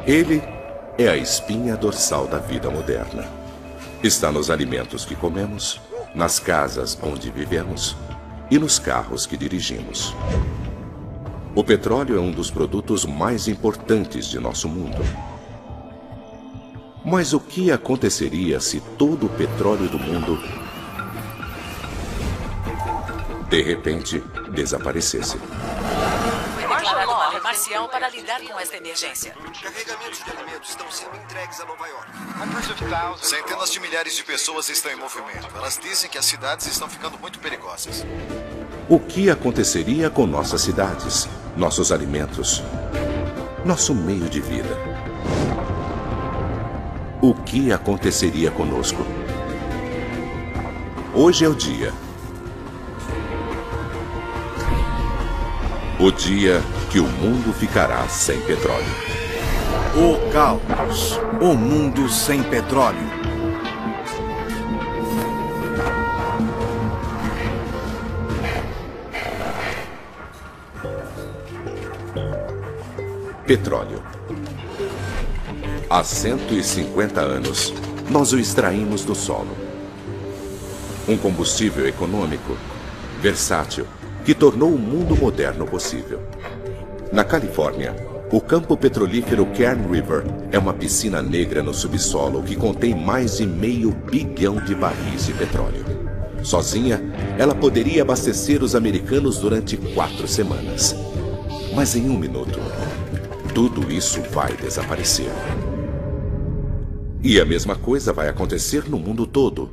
Ele é a espinha dorsal da vida moderna. Está nos alimentos que comemos, nas casas onde vivemos e nos carros que dirigimos. O petróleo é um dos produtos mais importantes de nosso mundo. Mas o que aconteceria se todo o petróleo do mundo, de repente, desaparecesse? Declarado uma lei marcial para lidar com esta emergência. Carregamentos de alimentos estão sendo entregues a Nova York. Centenas de milhares de pessoas estão em movimento. Elas dizem que as cidades estão ficando muito perigosas. O que aconteceria com nossas cidades, nossos alimentos, nosso meio de vida? O que aconteceria conosco? Hoje é o dia. O dia que o mundo ficará sem petróleo. O caos. O mundo sem petróleo. Petróleo. Há 150 anos, nós o extraímos do solo. Um combustível econômico, versátil, que tornou o mundo moderno possível. Na Califórnia, o campo petrolífero Kern River é uma piscina negra no subsolo que contém mais de 500 bilhão de barris de petróleo. Sozinha, ela poderia abastecer os americanos durante 4 semanas. Mas em 1 minuto, tudo isso vai desaparecer. E a mesma coisa vai acontecer no mundo todo.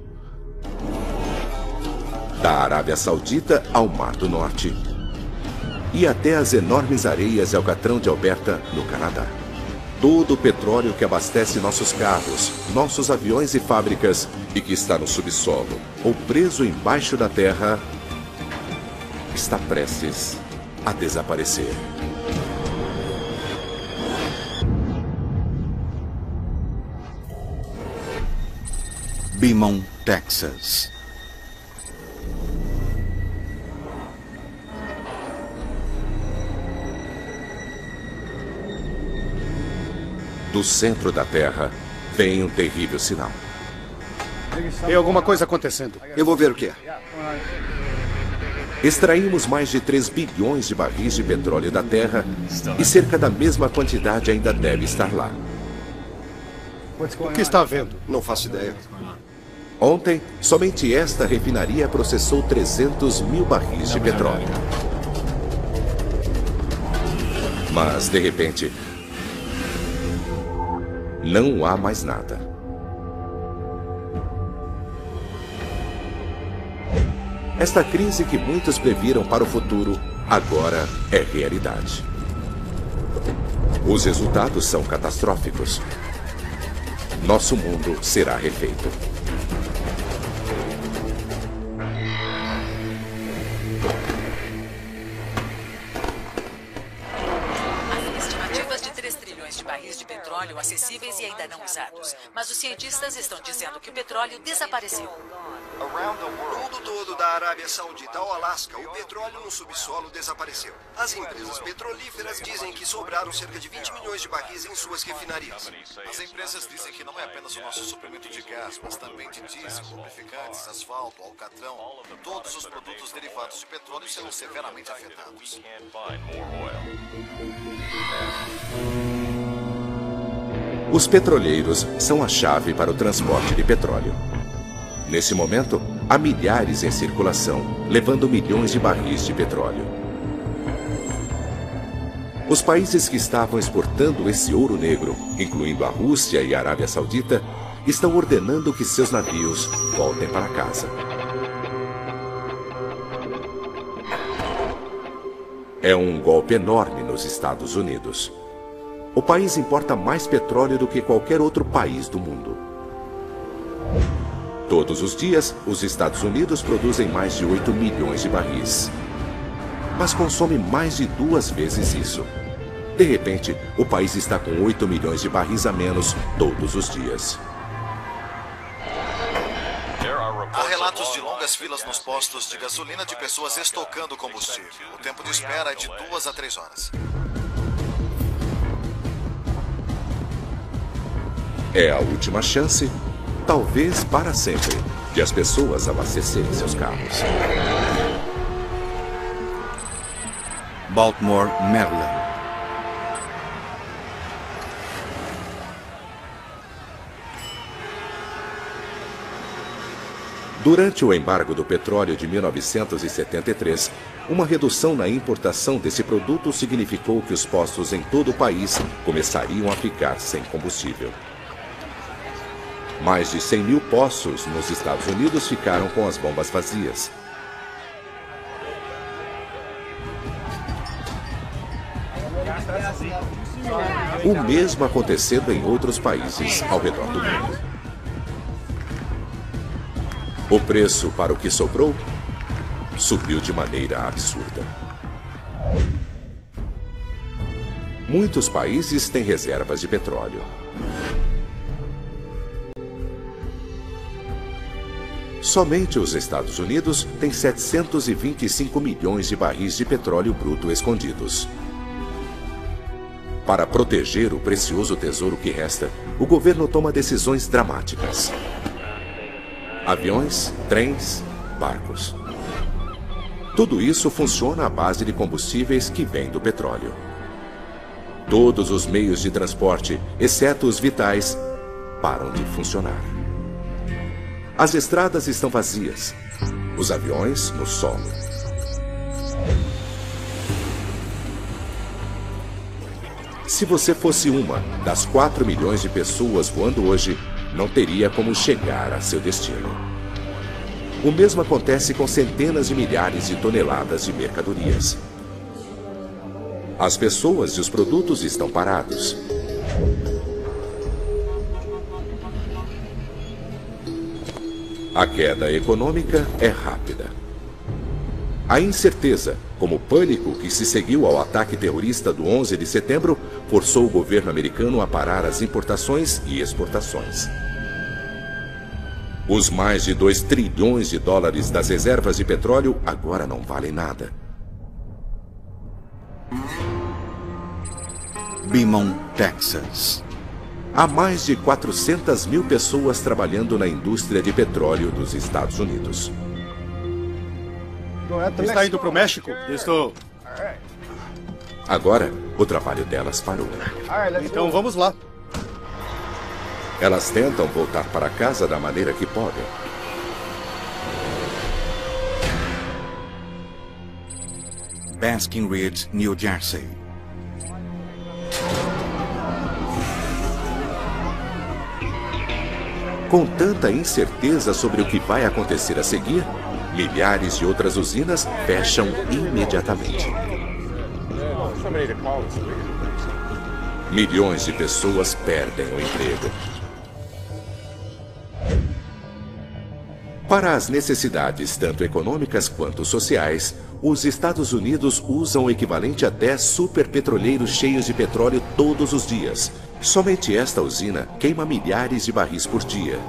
Da Arábia Saudita ao Mar do Norte e até as enormes areias de Alcatrão de Alberta, no Canadá. Todo o petróleo que abastece nossos carros, nossos aviões e fábricas e que está no subsolo ou preso embaixo da terra está prestes a desaparecer. Beaumont, Texas. Do centro da Terra vem um terrível sinal. Tem alguma coisa acontecendo. Eu vou ver o que é. Extraímos mais de 3 bilhões de barris de petróleo da Terra e cerca da mesma quantidade ainda deve estar lá. O que está havendo? Não faço ideia. Ontem, somente esta refinaria processou 300 mil barris de petróleo. Mas, de repente, não há mais nada. Esta crise que muitos previram para o futuro, agora é realidade. Os resultados são catastróficos. Nosso mundo será refeito. Acessíveis e ainda não usados. Mas os cientistas estão dizendo que o petróleo desapareceu. No mundo todo, da Arábia Saudita ao Alasca, o petróleo no subsolo desapareceu. As empresas petrolíferas dizem que sobraram cerca de 20 milhões de barris em suas refinarias. As empresas dizem que não é apenas o nosso suprimento de gás, mas também de diesel, lubrificantes, asfalto, alcatrão. Todos os produtos derivados de petróleo serão severamente afetados. Os petroleiros são a chave para o transporte de petróleo. Nesse momento, há milhares em circulação, levando milhões de barris de petróleo. Os países que estavam exportando esse ouro negro, incluindo a Rússia e a Arábia Saudita, estão ordenando que seus navios voltem para casa. É um golpe enorme nos Estados Unidos. O país importa mais petróleo do que qualquer outro país do mundo. Todos os dias, os Estados Unidos produzem mais de 8 milhões de barris. Mas consome mais de 2 vezes isso. De repente, o país está com 8 milhões de barris a menos todos os dias. Há relatos de longas filas nos postos de gasolina de pessoas estocando combustível. O tempo de espera é de 2 a 3 horas. É a última chance, talvez para sempre, de as pessoas abastecerem seus carros. Baltimore, Maryland. Durante o embargo do petróleo de 1973, uma redução na importação desse produto significou que os postos em todo o país começariam a ficar sem combustível. Mais de 100 mil postos nos Estados Unidos ficaram com as bombas vazias. O mesmo acontecendo em outros países ao redor do mundo. O preço para o que sobrou subiu de maneira absurda. Muitos países têm reservas de petróleo. Somente os Estados Unidos têm 725 milhões de barris de petróleo bruto escondidos. Para proteger o precioso tesouro que resta, o governo toma decisões dramáticas. Aviões, trens, barcos. Tudo isso funciona à base de combustíveis que vêm do petróleo. Todos os meios de transporte, exceto os vitais, param de funcionar. As estradas estão vazias, os aviões no solo. Se você fosse uma das 4 milhões de pessoas voando hoje, não teria como chegar a seu destino. O mesmo acontece com centenas de milhares de toneladas de mercadorias. As pessoas e os produtos estão parados. A queda econômica é rápida. A incerteza, como o pânico que se seguiu ao ataque terrorista do 11 de setembro, forçou o governo americano a parar as importações e exportações. Os mais de 2 trilhões de dólares das reservas de petróleo agora não valem nada. Beaumont, Texas. Há mais de 400 mil pessoas trabalhando na indústria de petróleo dos Estados Unidos. Está indo para o México? Estou. Agora, o trabalho delas parou. Então vamos lá. Elas tentam voltar para casa da maneira que podem. Basking Ridge, New Jersey. Com tanta incerteza sobre o que vai acontecer a seguir, milhares de outras usinas fecham imediatamente. Milhões de pessoas perdem o emprego. Para as necessidades tanto econômicas quanto sociais, os Estados Unidos usam o equivalente a 10 superpetroleiros cheios de petróleo todos os dias. Somente esta usina queima milhares de barris por dia.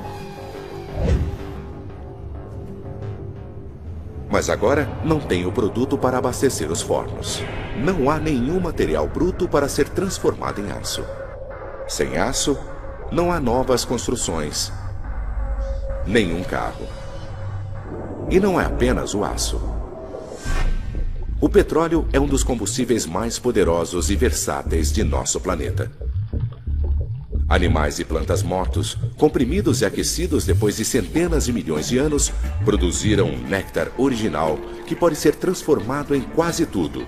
Mas agora não tem o produto para abastecer os fornos. Não há nenhum material bruto para ser transformado em aço. Sem aço, não há novas construções. Nenhum carro. E não é apenas o aço. O petróleo é um dos combustíveis mais poderosos e versáteis de nosso planeta. Animais e plantas mortos, comprimidos e aquecidos depois de centenas de milhões de anos, produziram um néctar original que pode ser transformado em quase tudo,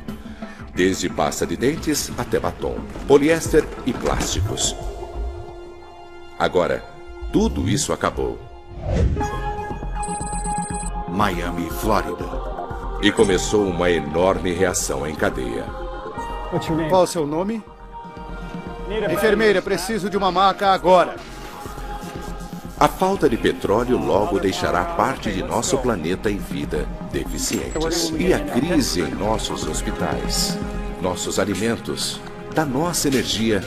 desde pasta de dentes até batom, poliéster e plásticos. Agora, tudo isso acabou. Miami, Flórida. E começou uma enorme reação em cadeia. Qual o seu nome? Enfermeira, preciso de uma maca agora. A falta de petróleo logo deixará parte de nosso planeta em vida deficientes. E a crise em nossos hospitais, nossos alimentos, da nossa energia,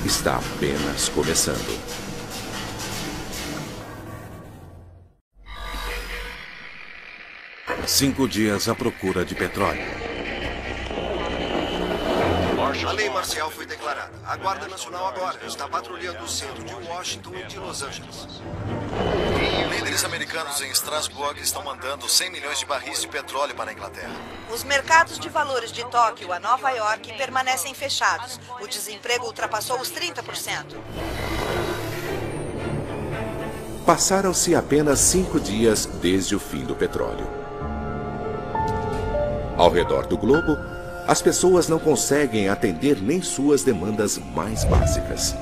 está apenas começando. A lei marcial foi declarada. A Guarda Nacional agora está patrulhando o centro de Washington e de Los Angeles. Líderes americanos em Strasbourg estão mandando 100 milhões de barris de petróleo para a Inglaterra. Os mercados de valores de Tóquio a Nova York permanecem fechados. O desemprego ultrapassou os 30%. Passaram-se apenas 5 dias desde o fim do petróleo. Ao redor do globo, as pessoas não conseguem atender nem suas demandas mais básicas.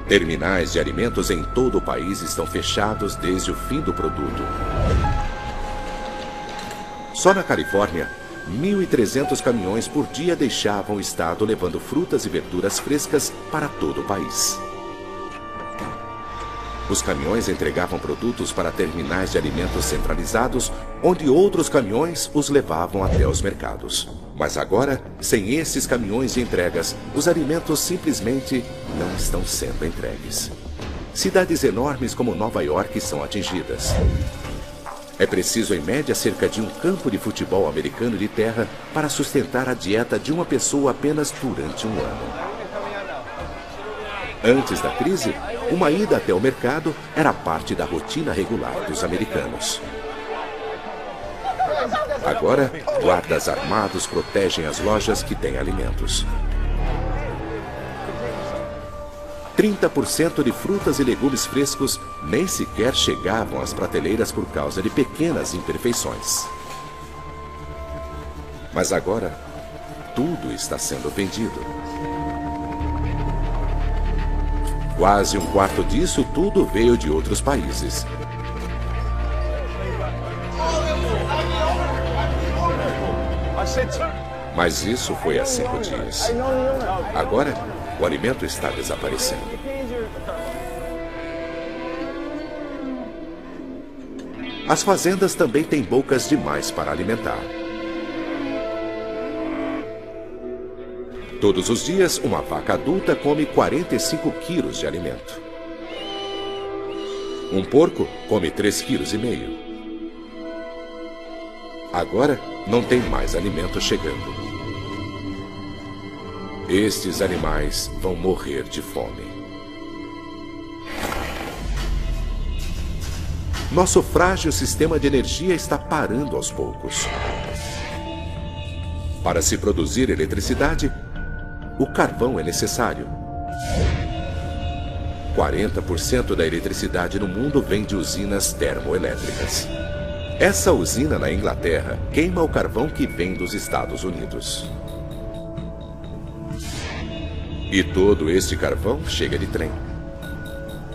Terminais de alimentos em todo o país estão fechados desde o fim do produto. Só na Califórnia, 1.300 caminhões por dia deixavam o estado levando frutas e verduras frescas para todo o país. Os caminhões entregavam produtos para terminais de alimentos centralizados, onde outros caminhões os levavam até os mercados. Mas agora, sem esses caminhões de entregas, os alimentos simplesmente não estão sendo entregues. Cidades enormes como Nova York são atingidas. É preciso, em média, cerca de um campo de futebol americano de terra para sustentar a dieta de uma pessoa apenas durante um ano. Antes da crise, uma ida até o mercado era parte da rotina regular dos americanos. Agora, guardas armados protegem as lojas que têm alimentos. 30% de frutas e legumes frescos nem sequer chegavam às prateleiras por causa de pequenas imperfeições. Mas agora, tudo está sendo vendido. Quase um quarto disso tudo veio de outros países. Mas isso foi há 5 dias. Agora, o alimento está desaparecendo. As fazendas também têm bocas demais para alimentar. Todos os dias, uma vaca adulta come 45 quilos de alimento. Um porco come 3,5 quilos. Agora, não tem mais alimento chegando. Estes animais vão morrer de fome. Nosso frágil sistema de energia está parando aos poucos. Para se produzir eletricidade, o carvão é necessário. 40% da eletricidade no mundo vem de usinas termoelétricas. Essa usina na Inglaterra queima o carvão que vem dos Estados Unidos. E todo este carvão chega de trem.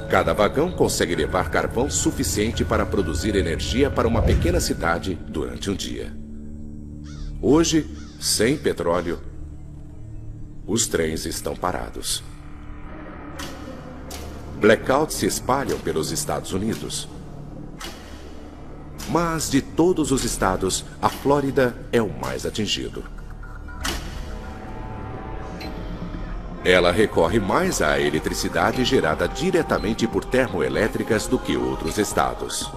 Cada vagão consegue levar carvão suficiente para produzir energia para uma pequena cidade durante um dia. Hoje, sem petróleo, os trens estão parados. Blackouts se espalham pelos Estados Unidos. Mas de todos os estados, a Flórida é o mais atingido. Ela recorre mais à eletricidade gerada diretamente por termoelétricas do que outros estados.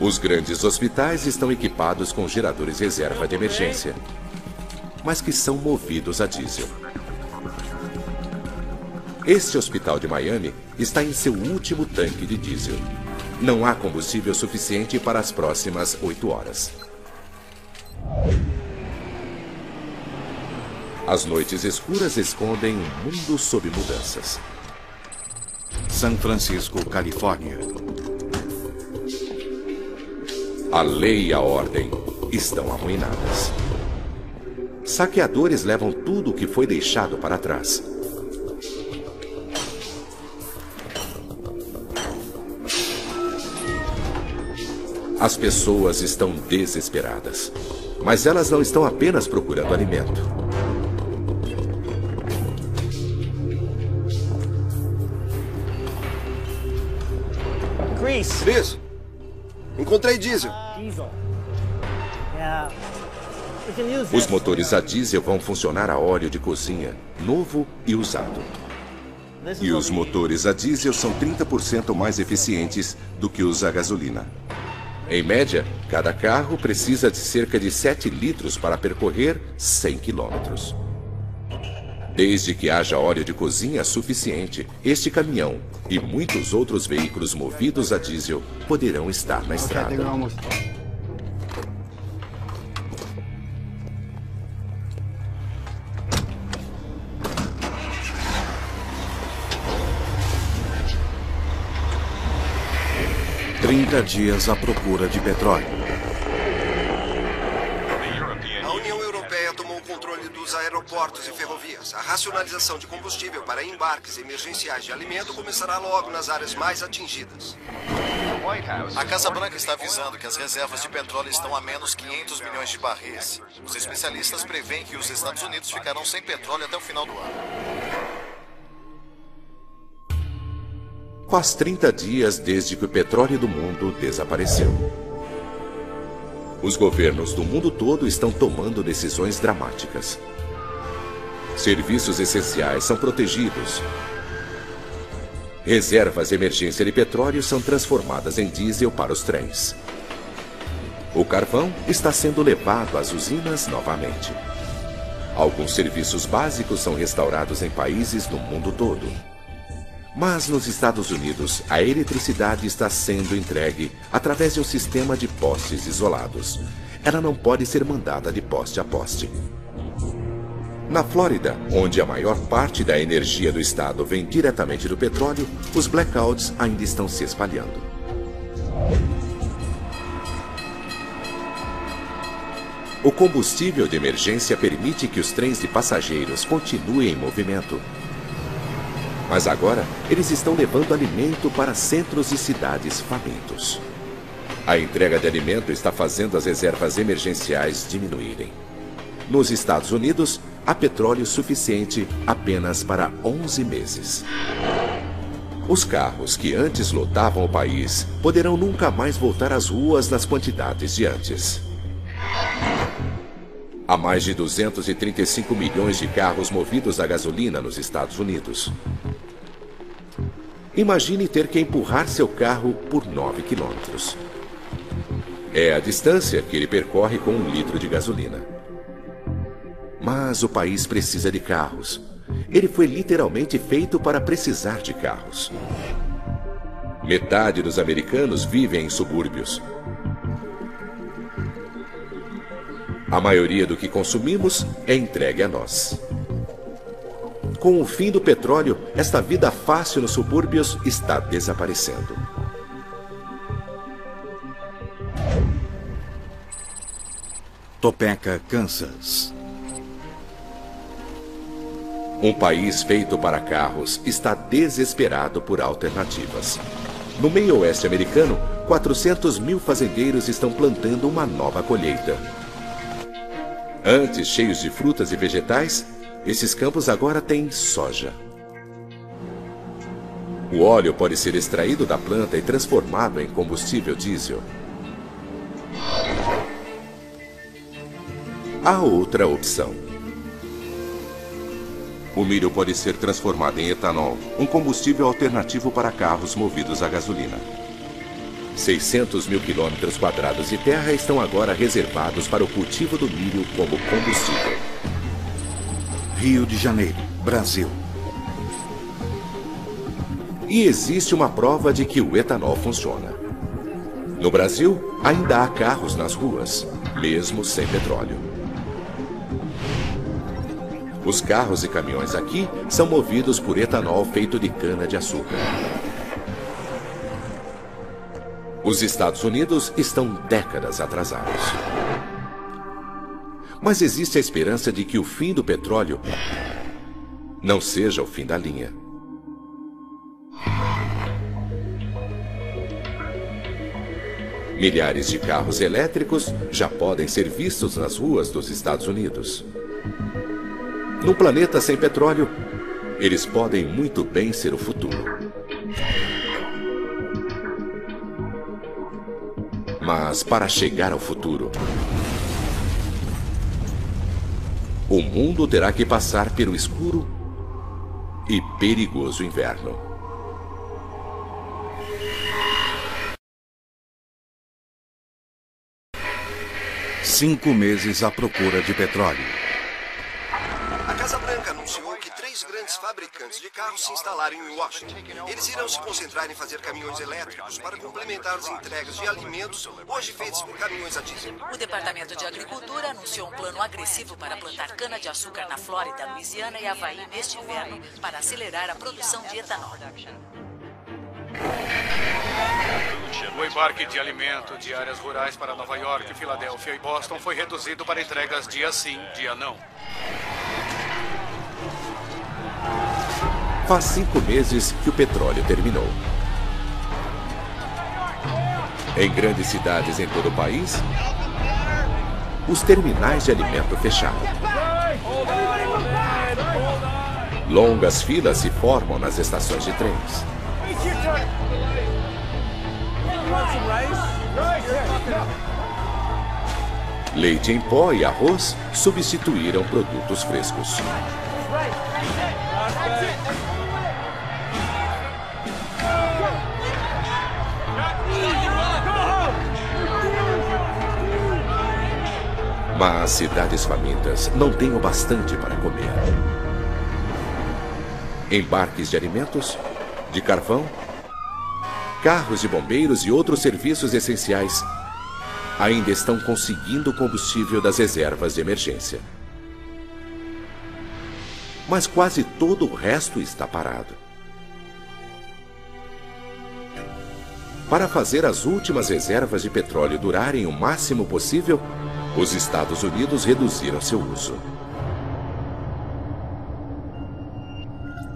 Os grandes hospitais estão equipados com geradores reserva de emergência, mas que são movidos a diesel. Este hospital de Miami está em seu último tanque de diesel. Não há combustível suficiente para as próximas 8 horas. As noites escuras escondem um mundo sob mudanças. San Francisco, Califórnia. A lei e a ordem estão arruinadas. Saqueadores levam tudo o que foi deixado para trás. As pessoas estão desesperadas, mas elas não estão apenas procurando alimento. Chris, encontrei diesel. Os motores a diesel vão funcionar a óleo de cozinha, novo e usado. E os motores a diesel são 30% mais eficientes do que os a gasolina. Em média, cada carro precisa de cerca de 7 litros para percorrer 100 quilômetros. Desde que haja óleo de cozinha suficiente, este caminhão e muitos outros veículos movidos a diesel poderão estar na estrada. 30 dias à procura de petróleo. A União Europeia tomou o controle dos aeroportos e ferrovias. A racionalização de combustível para embarques emergenciais de alimento começará logo nas áreas mais atingidas. A Casa Branca está avisando que as reservas de petróleo estão a menos 500 milhões de barris. Os especialistas preveem que os Estados Unidos ficarão sem petróleo até o final do ano. Faz 30 dias desde que o petróleo do mundo desapareceu. Os governos do mundo todo estão tomando decisões dramáticas. Serviços essenciais são protegidos. Reservas de emergência de petróleo são transformadas em diesel para os trens. O carvão está sendo levado às usinas novamente. Alguns serviços básicos são restaurados em países do mundo todo. Mas nos Estados Unidos, a eletricidade está sendo entregue através de um sistema de postes isolados. Ela não pode ser mandada de poste a poste. Na Flórida, onde a maior parte da energia do estado vem diretamente do petróleo, os blackouts ainda estão se espalhando. O combustível de emergência permite que os trens de passageiros continuem em movimento. Mas agora, eles estão levando alimento para centros e cidades famintos. A entrega de alimento está fazendo as reservas emergenciais diminuírem. Nos Estados Unidos, há petróleo suficiente apenas para 11 meses. Os carros que antes lotavam o país poderão nunca mais voltar às ruas nas quantidades de antes. Há mais de 235 milhões de carros movidos a gasolina nos Estados Unidos. Imagine ter que empurrar seu carro por 9 quilômetros. É a distância que ele percorre com 1 litro de gasolina. Mas o país precisa de carros. Ele foi literalmente feito para precisar de carros. Metade dos americanos vivem em subúrbios. A maioria do que consumimos é entregue a nós. Com o fim do petróleo, esta vida fácil nos subúrbios está desaparecendo. Topeka, Kansas. Um país feito para carros está desesperado por alternativas. No meio oeste americano, 400 mil fazendeiros estão plantando uma nova colheita. Antes cheios de frutas e vegetais, esses campos agora têm soja. O óleo pode ser extraído da planta e transformado em combustível diesel. Há outra opção. O milho pode ser transformado em etanol, um combustível alternativo para carros movidos a gasolina. 600 mil quilômetros quadrados de terra estão agora reservados para o cultivo do milho como combustível. Rio de Janeiro, Brasil. E existe uma prova de que o etanol funciona. No Brasil, ainda há carros nas ruas, mesmo sem petróleo. Os carros e caminhões aqui são movidos por etanol feito de cana-de-açúcar. Os Estados Unidos estão décadas atrasados. Mas existe a esperança de que o fim do petróleo não seja o fim da linha. Milhares de carros elétricos já podem ser vistos nas ruas dos Estados Unidos. Num planeta sem petróleo, eles podem muito bem ser o futuro. Mas para chegar ao futuro, o mundo terá que passar pelo escuro e perigoso inverno. Cinco meses à procura de petróleo. A Casa Branca anunciou que 3 grandes fabricantes de carros se instalaram em Washington. Eles irão se concentrar em fazer caminhões elétricos para complementar as entregas de alimentos hoje feitas por caminhões a diesel. O Departamento de Agricultura anunciou um plano agressivo para plantar cana-de-açúcar na Flórida, Louisiana e Havaí neste inverno para acelerar a produção de etanol. O embarque de alimento de áreas rurais para Nova York, Filadélfia e Boston foi reduzido para entregas dia sim, dia não. Faz 5 meses que o petróleo terminou. Em grandes cidades em todo o país, os terminais de alimento fecharam. Longas filas se formam nas estações de trens. Leite em pó e arroz substituíram produtos frescos. Mas cidades famintas não têm o bastante para comer. Embarques de alimentos, de carvão, carros de bombeiros e outros serviços essenciais ainda estão conseguindo o combustível das reservas de emergência. Mas quase todo o resto está parado. Para fazer as últimas reservas de petróleo durarem o máximo possível, os Estados Unidos reduziram seu uso.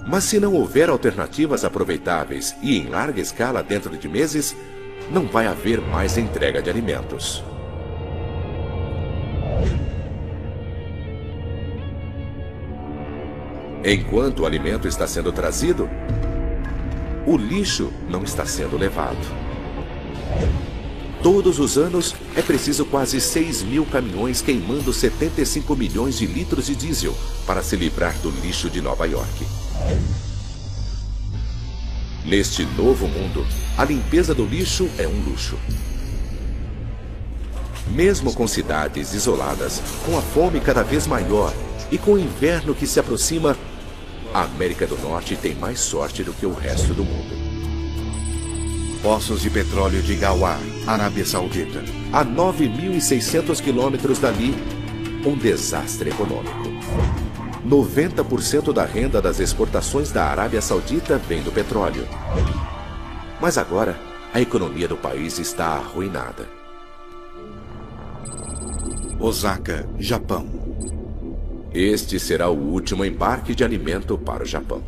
Mas se não houver alternativas aproveitáveis e em larga escala dentro de meses, não vai haver mais entrega de alimentos. Enquanto o alimento está sendo trazido, o lixo não está sendo levado. Todos os anos é preciso quase 6.000 caminhões queimando 75 milhões de litros de diesel para se livrar do lixo de Nova York. Neste novo mundo, a limpeza do lixo é um luxo. Mesmo com cidades isoladas, com a fome cada vez maior e com o inverno que se aproxima, a América do Norte tem mais sorte do que o resto do mundo. Poços de petróleo de Ghawar, Arábia Saudita. A 9.600 quilômetros dali, um desastre econômico. 90% da renda das exportações da Arábia Saudita vem do petróleo. Mas agora, a economia do país está arruinada. Osaka, Japão. Este será o último embarque de alimento para o Japão.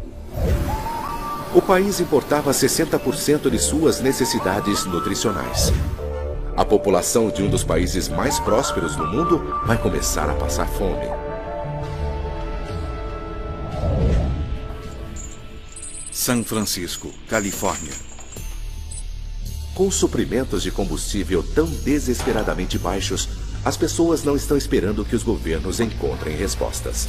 O país importava 60% de suas necessidades nutricionais. A população de um dos países mais prósperos do mundo vai começar a passar fome. São Francisco, Califórnia. Com suprimentos de combustível tão desesperadamente baixos, as pessoas não estão esperando que os governos encontrem respostas.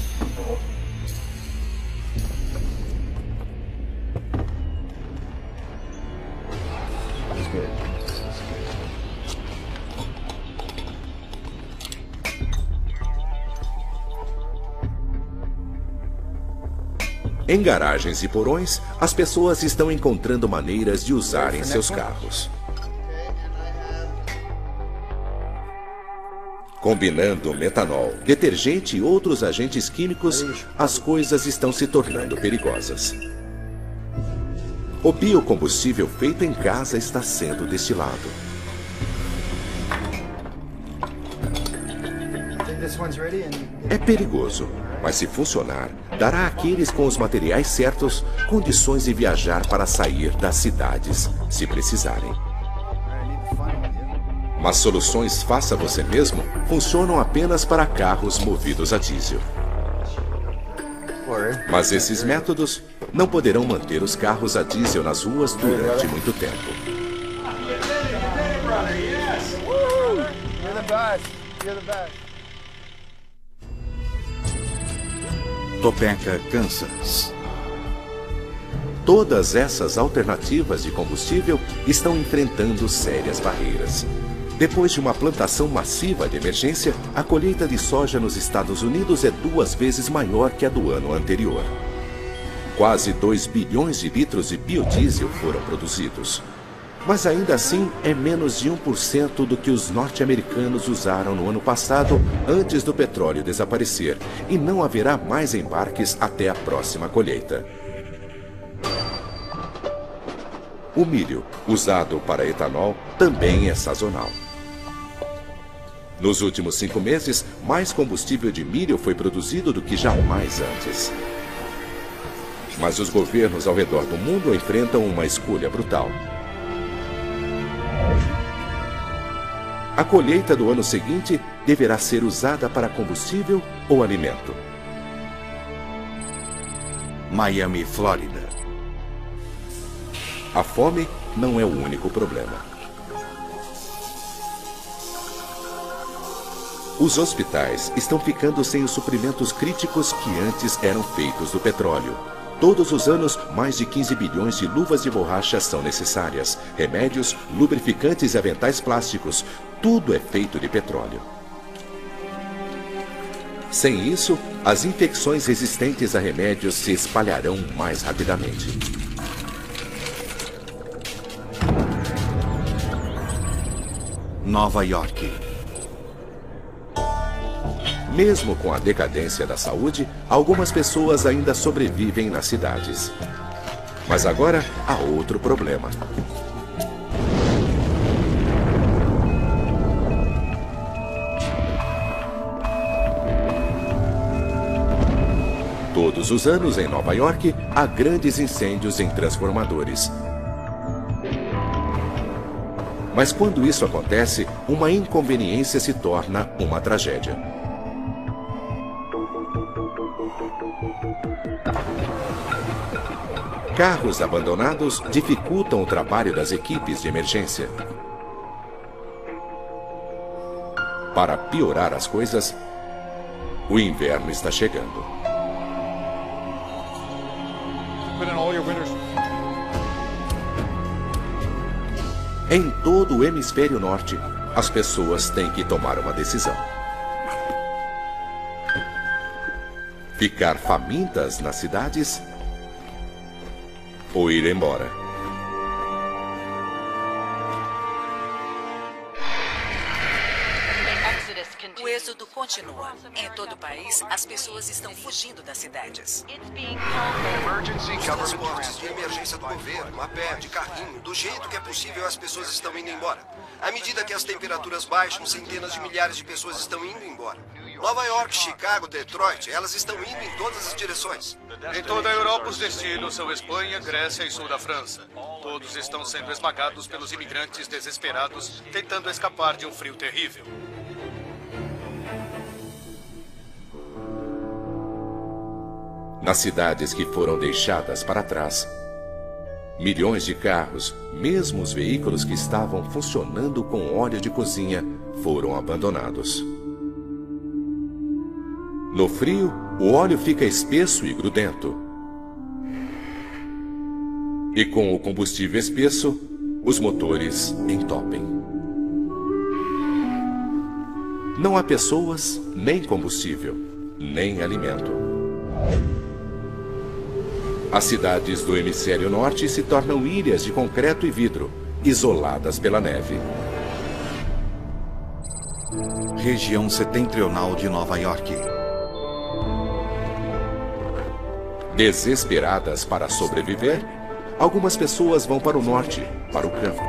Em garagens e porões, as pessoas estão encontrando maneiras de usarem seus carros. Combinando metanol, detergente e outros agentes químicos, as coisas estão se tornando perigosas. O biocombustível feito em casa está sendo destilado. É perigoso, mas se funcionar, dará àqueles com os materiais certos condições de viajar para sair das cidades, se precisarem. Mas soluções faça você mesmo funcionam apenas para carros movidos a diesel. Mas esses métodos não poderão manter os carros a diesel nas ruas durante muito tempo. Topeka, Kansas. Todas essas alternativas de combustível estão enfrentando sérias barreiras. Depois de uma plantação massiva de emergência, a colheita de soja nos Estados Unidos é 2 vezes maior que a do ano anterior. Quase 2 bilhões de litros de biodiesel foram produzidos. Mas ainda assim é menos de 1% do que os norte-americanos usaram no ano passado, antes do petróleo desaparecer, e não haverá mais embarques até a próxima colheita. O milho, usado para etanol, também é sazonal. Nos últimos 5 meses, mais combustível de milho foi produzido do que jamais antes. Mas os governos ao redor do mundo enfrentam uma escolha brutal. A colheita do ano seguinte deverá ser usada para combustível ou alimento. Miami, Flórida. A fome não é o único problema. Os hospitais estão ficando sem os suprimentos críticos que antes eram feitos do petróleo. Todos os anos, mais de 15 bilhões de luvas de borracha são necessárias. Remédios, lubrificantes e aventais plásticos, tudo é feito de petróleo. Sem isso, as infecções resistentes a remédios se espalharão mais rapidamente. Nova York. Mesmo com a decadência da saúde, algumas pessoas ainda sobrevivem nas cidades. Mas agora há outro problema. Todos os anos em Nova York, há grandes incêndios em transformadores. Mas quando isso acontece, uma inconveniência se torna uma tragédia. Carros abandonados dificultam o trabalho das equipes de emergência. Para piorar as coisas, o inverno está chegando. Em todo o hemisfério norte, as pessoas têm que tomar uma decisão. Ficar famintas nas cidades ou ir embora. O êxodo continua. Em todo o país, as pessoas estão fugindo das cidades. Os transportes de emergência do governo, a pé, de carrinho, do jeito que é possível, as pessoas estão indo embora. À medida que as temperaturas baixam, centenas de milhares de pessoas estão indo embora. Nova York, Chicago, Detroit, elas estão indo em todas as direções. Em toda a Europa, os destinos são Espanha, Grécia e sul da França. Todos estão sendo esmagados pelos imigrantes desesperados, tentando escapar de um frio terrível. Nas cidades que foram deixadas para trás, milhões de carros, mesmo os veículos que estavam funcionando com óleo de cozinha, foram abandonados. No frio, o óleo fica espesso e grudento. E com o combustível espesso, os motores entopem. Não há pessoas, nem combustível, nem alimento. As cidades do hemisfério norte se tornam ilhas de concreto e vidro, isoladas pela neve. Região setentrional de Nova York. Desesperadas para sobreviver, algumas pessoas vão para o norte, para o campo.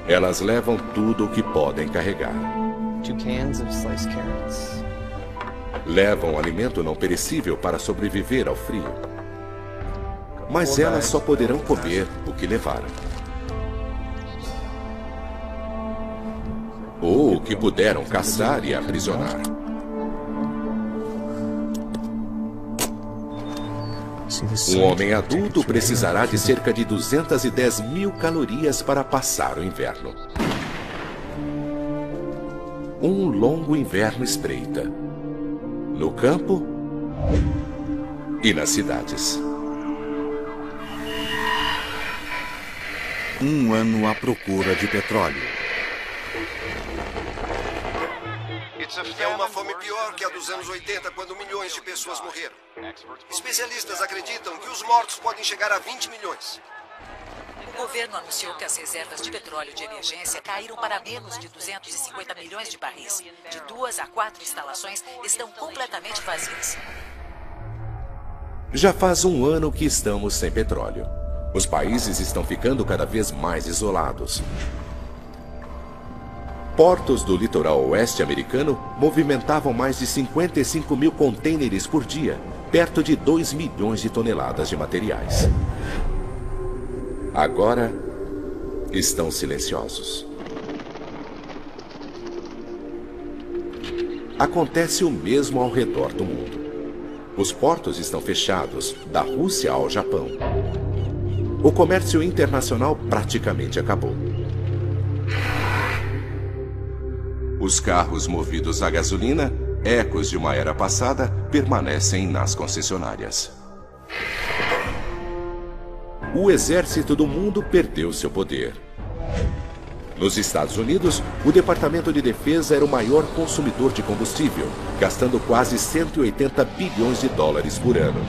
Elas levam tudo o que podem carregar. 2 cans of sliced carrots. Levam alimento não perecível para sobreviver ao frio. Mas elas só poderão comer o que levaram. Ou o que puderam caçar e aprisionar. Um homem adulto precisará de cerca de 210 mil calorias para passar o inverno. Um longo inverno espreita. No campo e nas cidades. Um ano à procura de petróleo. É uma fome pior que a dos anos 80, quando milhões de pessoas morreram. Especialistas acreditam que os mortos podem chegar a 20 milhões. O governo anunciou que as reservas de petróleo de emergência caíram para menos de 250 milhões de barris. De 2 a 4 instalações estão completamente vazias. Já faz um ano que estamos sem petróleo. Os países estão ficando cada vez mais isolados. Portos do litoral oeste americano movimentavam mais de 55 mil contêineres por dia, perto de 2 milhões de toneladas de materiais. Agora, estão silenciosos. Acontece o mesmo ao redor do mundo. Os portos estão fechados, da Rússia ao Japão. O comércio internacional praticamente acabou. Os carros movidos a gasolina, ecos de uma era passada, permanecem nas concessionárias. O exército do mundo perdeu seu poder. Nos Estados Unidos, o Departamento de Defesa era o maior consumidor de combustível, gastando quase 180 bilhões de dólares por ano.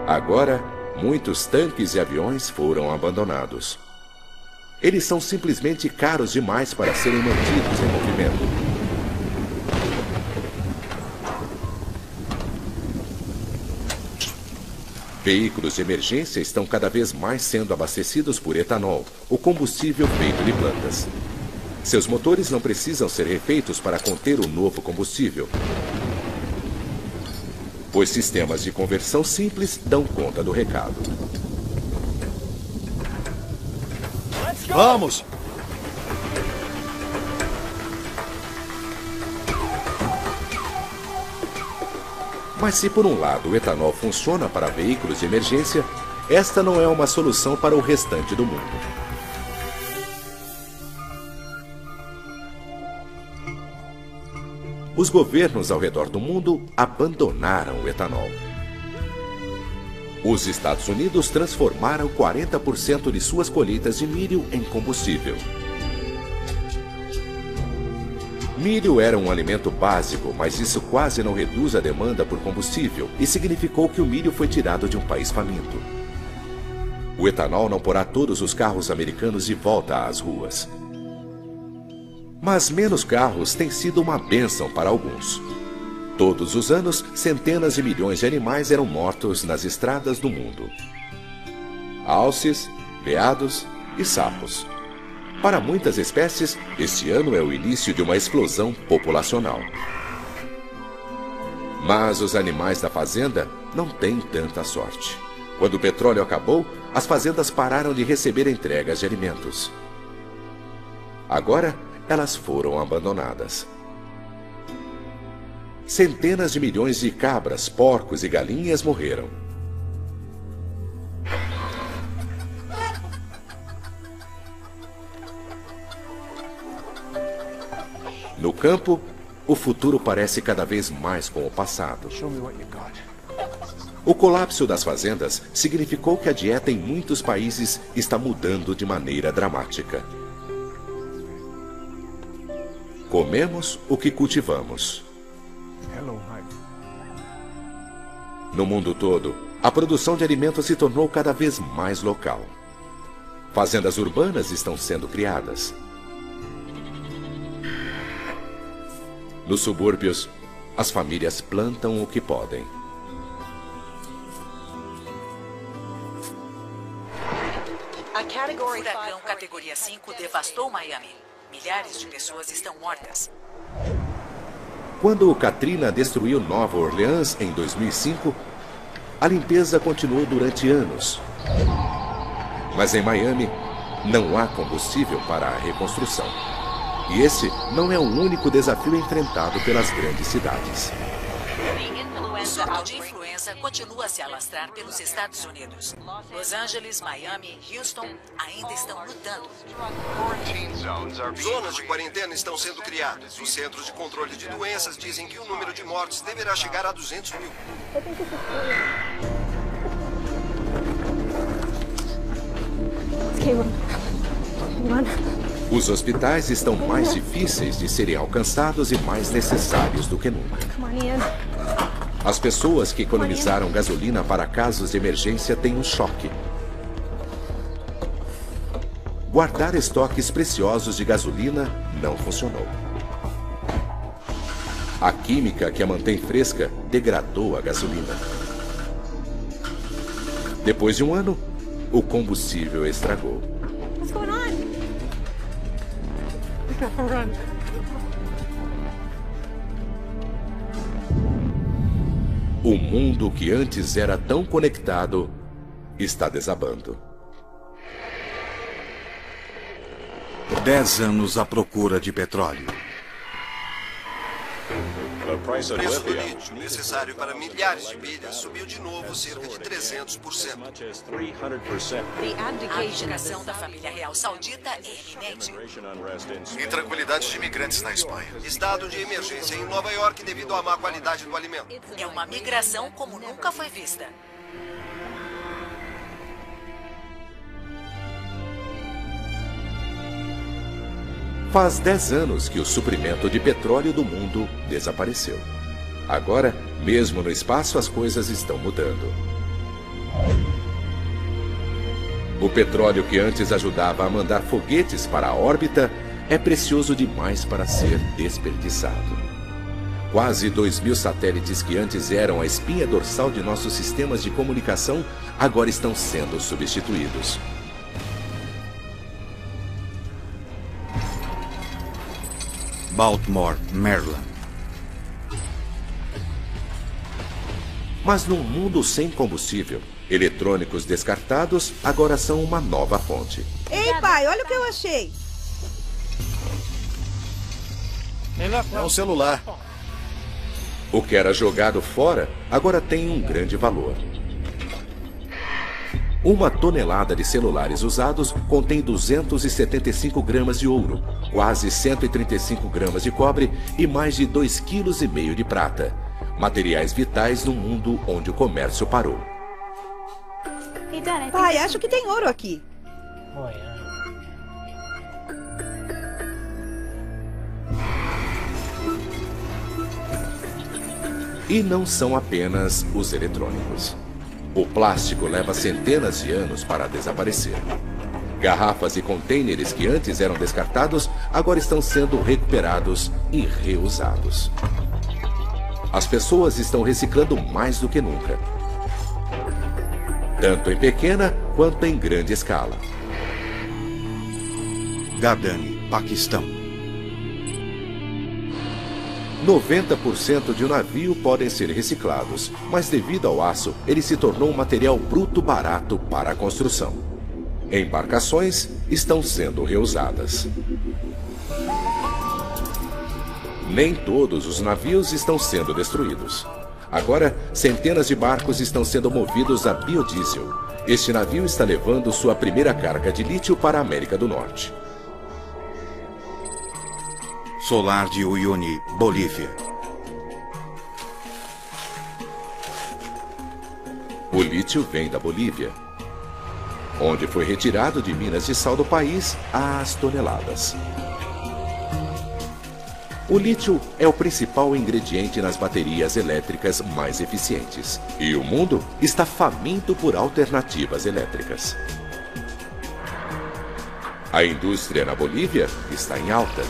Agora, muitos tanques e aviões foram abandonados. Eles são simplesmente caros demais para serem mantidos em movimento. Veículos de emergência estão cada vez mais sendo abastecidos por etanol, o combustível feito de plantas. Seus motores não precisam ser refeitos para conter o novo combustível, pois sistemas de conversão simples dão conta do recado. Vamos! Mas se por um lado o etanol funciona para veículos de emergência, esta não é uma solução para o restante do mundo. Os governos ao redor do mundo abandonaram o etanol. Os Estados Unidos transformaram 40% de suas colheitas de milho em combustível. Milho era um alimento básico, mas isso quase não reduz a demanda por combustível e significou que o milho foi tirado de um país faminto. O etanol não porá todos os carros americanos de volta às ruas. Mas menos carros tem sido uma bênção para alguns. Todos os anos, centenas de milhões de animais eram mortos nas estradas do mundo. Alces, veados e sapos. Para muitas espécies, este ano é o início de uma explosão populacional. Mas os animais da fazenda não têm tanta sorte. Quando o petróleo acabou, as fazendas pararam de receber entregas de alimentos. Agora, elas foram abandonadas. Centenas de milhões de cabras, porcos e galinhas morreram. No campo, o futuro parece cada vez mais com o passado. O colapso das fazendas significou que a dieta em muitos países está mudando de maneira dramática. Comemos o que cultivamos. No mundo todo, a produção de alimentos se tornou cada vez mais local. Fazendas urbanas estão sendo criadas. Nos subúrbios, as famílias plantam o que podem. O furacão categoria 5 devastou Miami. Milhares de pessoas estão mortas. Quando o Katrina destruiu Nova Orleans em 2005, a limpeza continuou durante anos. Mas em Miami, não há combustível para a reconstrução. E esse não é o único desafio enfrentado pelas grandes cidades. O surto de influenza perigosa continua a se alastrar pelos Estados Unidos. Los Angeles, Miami e Houston ainda estão lutando. Zonas de quarentena estão sendo criadas. Os Centros de Controle de Doenças dizem que o número de mortes deverá chegar a 200 mil. Os hospitais estão mais difíceis de serem alcançados e mais necessários do que nunca. As pessoas que economizaram gasolina para casos de emergência têm um choque. Guardar estoques preciosos de gasolina não funcionou. A química que a mantém fresca degradou a gasolina. Depois de um ano, o combustível estragou. What's going on? Run. O mundo que antes era tão conectado está desabando. 10 anos à procura de petróleo. O preço do lítio, necessário para milhares de milhas, subiu de novo cerca de 300%. A abdicação da família real saudita é iminente. Intranquilidade de imigrantes na Espanha. Estado de emergência em Nova York devido à má qualidade do alimento. É uma migração como nunca foi vista. Faz 10 anos que o suprimento de petróleo do mundo desapareceu. Agora, mesmo no espaço, as coisas estão mudando. O petróleo que antes ajudava a mandar foguetes para a órbita é precioso demais para ser desperdiçado. Quase 2.000 satélites que antes eram a espinha dorsal de nossos sistemas de comunicação agora estão sendo substituídos. Baltimore, Maryland. Mas num mundo sem combustível, eletrônicos descartados agora são uma nova fonte. Ei, pai, olha o que eu achei. É um celular. O que era jogado fora agora tem um grande valor. 1 tonelada de celulares usados contém 275 gramas de ouro, quase 135 gramas de cobre e mais de 2,5 kg de prata. Materiais vitais num mundo onde o comércio parou. Pai, acho que tem ouro aqui. E não são apenas os eletrônicos. O plástico leva centenas de anos para desaparecer. Garrafas e contêineres que antes eram descartados agora estão sendo recuperados e reusados. As pessoas estão reciclando mais do que nunca, tanto em pequena quanto em grande escala. Gardani, Paquistão. 90% de um navio podem ser reciclados, mas devido ao aço, ele se tornou um material bruto barato para a construção. Embarcações estão sendo reusadas. Nem todos os navios estão sendo destruídos. Agora, centenas de barcos estão sendo movidos a biodiesel. Este navio está levando sua primeira carga de lítio para a América do Norte. Solar de Uyuni, Bolívia. O lítio vem da Bolívia, onde foi retirado de minas de sal do país às toneladas. O lítio é o principal ingrediente nas baterias elétricas mais eficientes. E o mundo está faminto por alternativas elétricas. A indústria na Bolívia está em alta.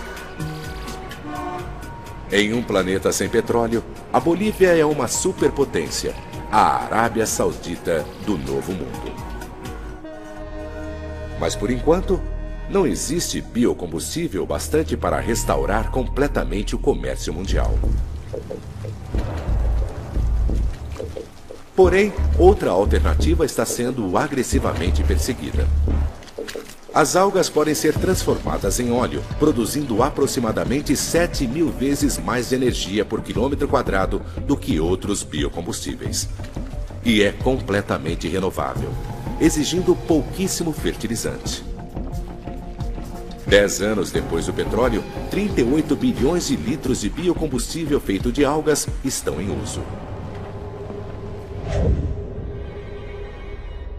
Em um planeta sem petróleo, a Bolívia é uma superpotência, a Arábia Saudita do Novo Mundo. Mas por enquanto, não existe biocombustível bastante para restaurar completamente o comércio mundial. Porém, outra alternativa está sendo agressivamente perseguida. As algas podem ser transformadas em óleo, produzindo aproximadamente 7.000 vezes mais energia por quilômetro quadrado do que outros biocombustíveis. e é completamente renovável, exigindo pouquíssimo fertilizante. 10 anos depois do petróleo, 38 bilhões de litros de biocombustível feito de algas estão em uso.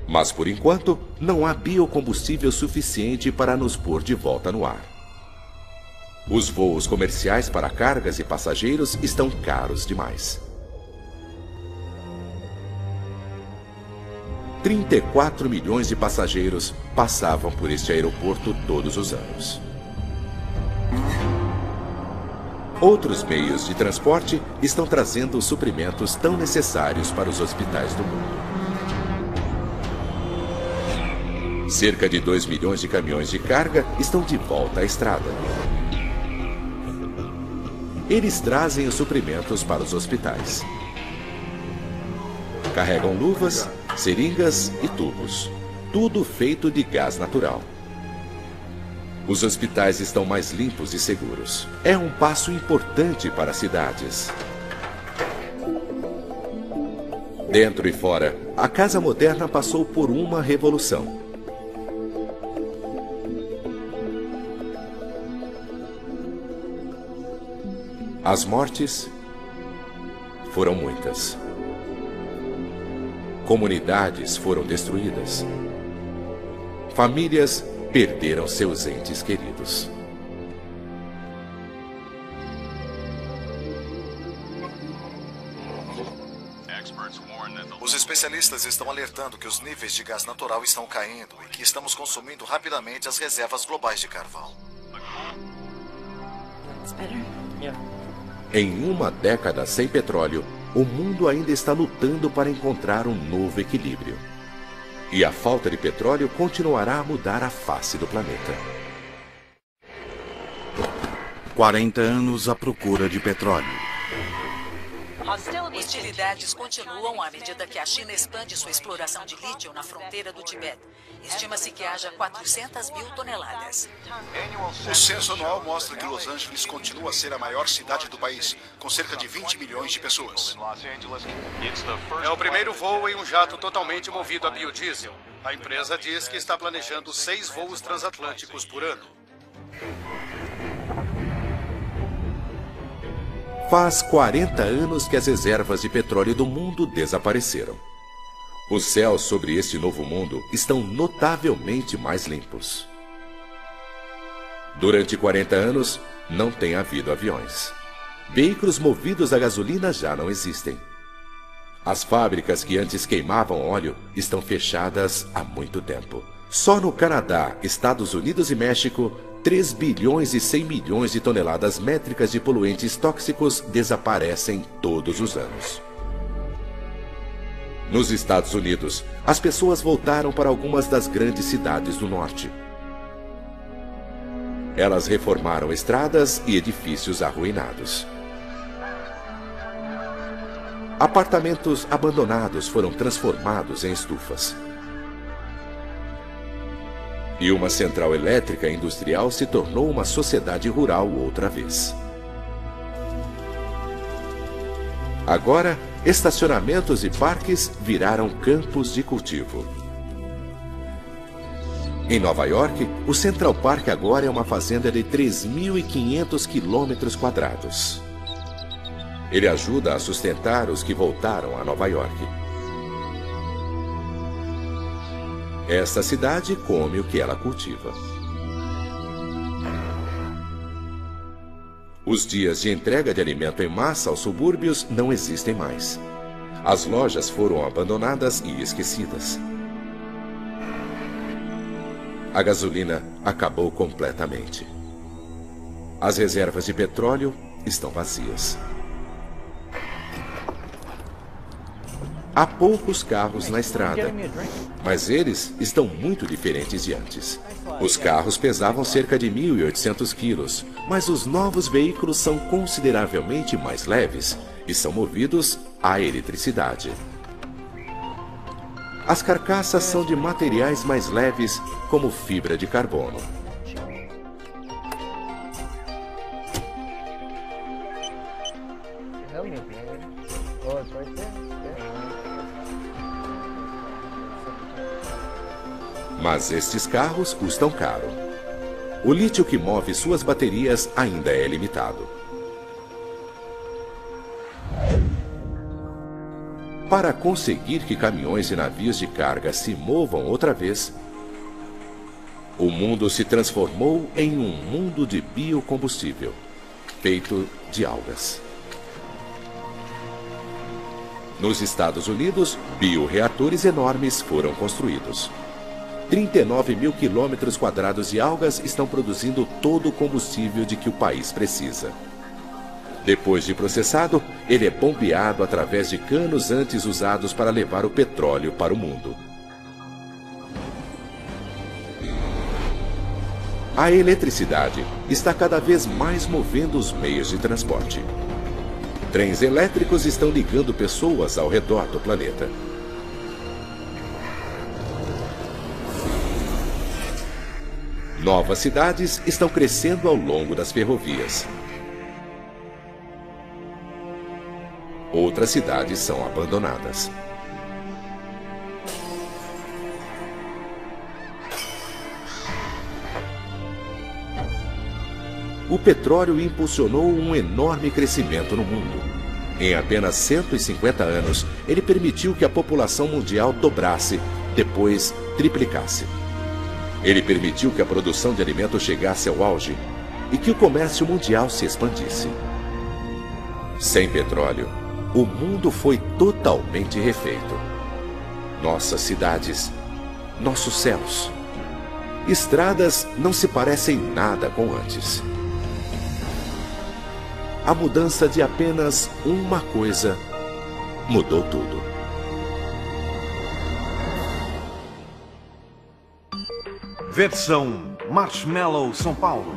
Mas, por enquanto, não há biocombustível suficiente para nos pôr de volta no ar. Os voos comerciais para cargas e passageiros estão caros demais. 34 milhões de passageiros passavam por este aeroporto todos os anos. Outros meios de transporte estão trazendo os suprimentos tão necessários para os hospitais do mundo. Cerca de 2 milhões de caminhões de carga estão de volta à estrada. Eles trazem os suprimentos para os hospitais. Carregam luvas, seringas e tubos, tudo feito de gás natural. Os hospitais estão mais limpos e seguros. É um passo importante para as cidades. Dentro e fora, a casa moderna passou por uma revolução. As mortes foram muitas. Comunidades foram destruídas. Famílias perderam seus entes queridos. Os especialistas estão alertando que os níveis de gás natural estão caindo e que estamos consumindo rapidamente as reservas globais de carvão. Em uma década sem petróleo, o mundo ainda está lutando para encontrar um novo equilíbrio. E a falta de petróleo continuará a mudar a face do planeta. 40 anos à procura de petróleo. Hostilidades continuam à medida que a China expande sua exploração de lítio na fronteira do Tibete. Estima-se que haja 400 mil toneladas. O censo anual mostra que Los Angeles continua a ser a maior cidade do país, com cerca de 20 milhões de pessoas. É o primeiro voo em um jato totalmente movido a biodiesel. A empresa diz que está planejando 6 voos transatlânticos por ano. Faz 40 anos que as reservas de petróleo do mundo desapareceram. Os céus sobre este novo mundo estão notavelmente mais limpos. Durante 40 anos, não tem havido aviões. Veículos movidos a gasolina já não existem. As fábricas que antes queimavam óleo estão fechadas há muito tempo. Só no Canadá, Estados Unidos e México, 3 bilhões e 100 milhões de toneladas métricas de poluentes tóxicos desaparecem todos os anos. Nos Estados Unidos, as pessoas voltaram para algumas das grandes cidades do norte. Elas reformaram estradas e edifícios arruinados. Apartamentos abandonados foram transformados em estufas. E uma central elétrica industrial se tornou uma sociedade rural outra vez. Agora, estacionamentos e parques viraram campos de cultivo. Em Nova York, o Central Park agora é uma fazenda de 3.500 quilômetros quadrados. Ele ajuda a sustentar os que voltaram a Nova York. Esta cidade come o que ela cultiva. Os dias de entrega de alimento em massa aos subúrbios não existem mais. As lojas foram abandonadas e esquecidas. A gasolina acabou completamente. As reservas de petróleo estão vazias. Há poucos carros na estrada, mas eles estão muito diferentes de antes. Os carros pesavam cerca de 1.800 quilos, mas os novos veículos são consideravelmente mais leves e são movidos à eletricidade. As carcaças são de materiais mais leves, como fibra de carbono. Mas estes carros custam caro. O lítio que move suas baterias ainda é limitado. Para conseguir que caminhões e navios de carga se movam outra vez, o mundo se transformou em um mundo de biocombustível, feito de algas. Nos Estados Unidos, bioreatores enormes foram construídos. 39 mil quilômetros quadrados de algas estão produzindo todo o combustível de que o país precisa. Depois de processado, ele é bombeado através de canos antes usados para levar o petróleo para o mundo. A eletricidade está cada vez mais movendo os meios de transporte. Trens elétricos estão ligando pessoas ao redor do planeta. Novas cidades estão crescendo ao longo das ferrovias. Outras cidades são abandonadas. O petróleo impulsionou um enorme crescimento no mundo. Em apenas 150 anos, ele permitiu que a população mundial dobrasse, depois triplicasse. Ele permitiu que a produção de alimentos chegasse ao auge e que o comércio mundial se expandisse. Sem petróleo, o mundo foi totalmente refeito. Nossas cidades, nossos céus, estradas não se parecem nada com antes. A mudança de apenas uma coisa mudou tudo. Versão Marshmallow São Paulo.